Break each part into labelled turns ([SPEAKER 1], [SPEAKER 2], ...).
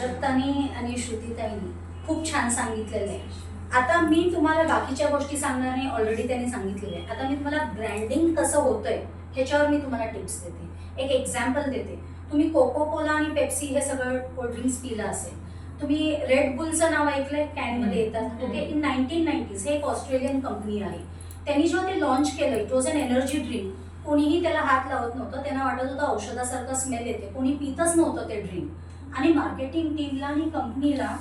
[SPEAKER 1] रक्तानी आणि श्रुतीताईंनी खूप छान सांगितलेलं आहे. आता मी तुम्हाला बाकीच्या गोष्टी सांगणार नाही, ऑलरेडी त्यांनी सांगितलेलं आहे. आता मी तुम्हाला ब्रँडिंग कसं होतंय ह्याच्यावर मी तुम्हाला टिप्स देते. एक एक्झाम्पल देते. तुम्ही कोको कोला आणि पेप्सी हे सगळं कोल्ड्रिंक्स पिलं असेल. तुम्ही रेड बुलचं नाव ऐकलंय, कॅनमध्ये येतात. ओके, इन 1990s हे एक ऑस्ट्रेलियन कंपनी आहे. त्यांनी जेव्हा ते लॉन्च केलं, it was an energy drink. कोणीही त्याला हात लावत नव्हतं. त्यांना वाटत होतं औषधासारखं स्मेल येते, कोणी पितच नव्हतं ते ड्रिंक. आणि मार्केटिंग टीमला आणि कंपनीला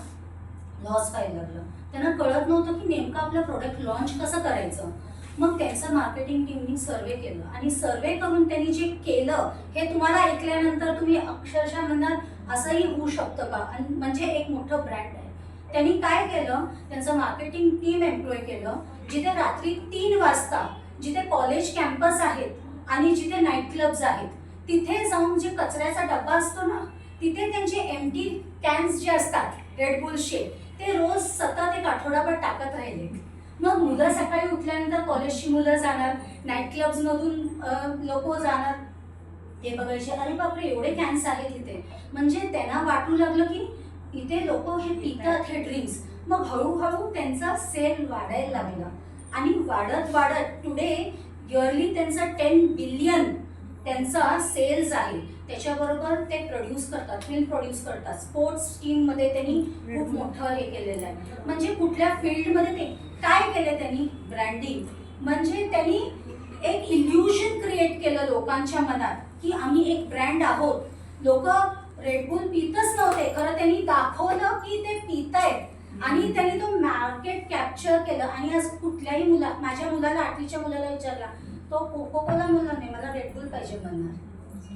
[SPEAKER 1] लॉस व्हायला लागलं. त्यांना कळत नव्हतं की नेमकं आपलं प्रोडक्ट लॉन्च कसं करायचं. मग त्यांचं मार्केटिंग टीमनी सर्वे केलं आणि सर्वे करून त्यांनी जे केलं हे तुम्हाला ऐकल्यानंतर तुम्ही अक्षरशः म्हणाल असंही होऊ शकतं का, म्हणजे एक मोठं ब्रँड आहे. त्यांनी काय केलं, त्यांचं मार्केटिंग टीम एम्प्लॉय केलं, जिथे रात्री 3 वाजता जिथे कॉलेज कॅम्पस आहेत आणि जिथे नाईट क्लब्स आहेत तिथे जाऊन जे कचऱ्याचा डब्बा असतो ना, तिथे त्यांचे एम्प्टी कॅन्स जे असतात रेड बुल्सचे, ते रोज सतत एक आठवडाभर टाकत राहिले. मग मुलं सकाळी उठल्यानंतर कॉलेजची मुलं जाणार, नाईट क्लब्स मधून लोक जाणार, ते बघायचे अरे बापरे एवढे कॅन्स आहेत इथे. म्हणजे त्यांना वाटू लागलं की इथे लोक हे पितात हे ड्रिंक्स. मग हळूहळू त्यांचा सेल वाढायला लागला आणि वाढत वाढत टुडे इयरली त्यांचा 10 बिलियन त्यांचा सेल्स आहे. त्याच्याबरोबर ते प्रोड्यूस करतात, फिल्म प्रोड्यूस करतात. स्पोर्ट्स टीममध्ये त्यांनी खूप मोठं हे केलेलं आहे. म्हणजे कुठल्या फील्डमध्ये ते काय केलं त्यांनी, ब्रँडिंग. म्हणजे त्यांनी एक इल्युजन क्रिएट केलं लोकांच्या मनात की आम्ही एक ब्रँड आहोत. लोक रेडबुल पितच नव्हते, खरं त्यांनी दाखवलं की ते पितायत आणि त्यांनी तो मार्केट कॅप्चर केलं. आणि आज कुठल्याही माझ्या मुलाला 8वीच्या मुलाला विचारला, तो कोको कोला मुला नाही मला रेडबुल पाहिजे म्हणणार.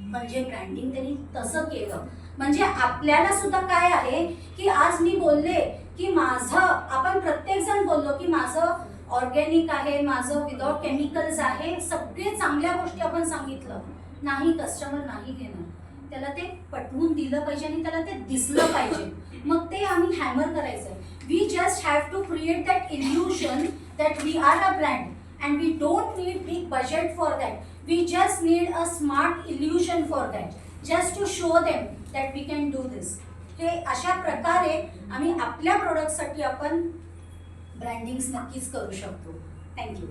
[SPEAKER 1] म्हणजे ब्रँडिंग त्यांनी तसं केलं. म्हणजे आपल्याला सुद्धा काय आहे की आज मी बोलले की माझं, आपण प्रत्येक जण बोललो की माझं ऑर्गॅनिक आहे, माझं विदाउट केमिकल्स आहे, सगळे चांगल्या गोष्टी आपण सांगितलं. नाही, कस्टमर नाही घेणार. त्याला ते पटवून दिलं पाहिजे आणि त्याला ते दिसलं पाहिजे. मग ते आम्ही हॅमर करायचं. We just have to create that illusion that we are a brand. And we don't need big budget for that. We just need a smart illusion for that. Just to show them that we can do this. हे अशा प्रकारे आम्ही आपल्या प्रोडक्टसाठी आपण branding नक्कीच करू शकतो. Thank you.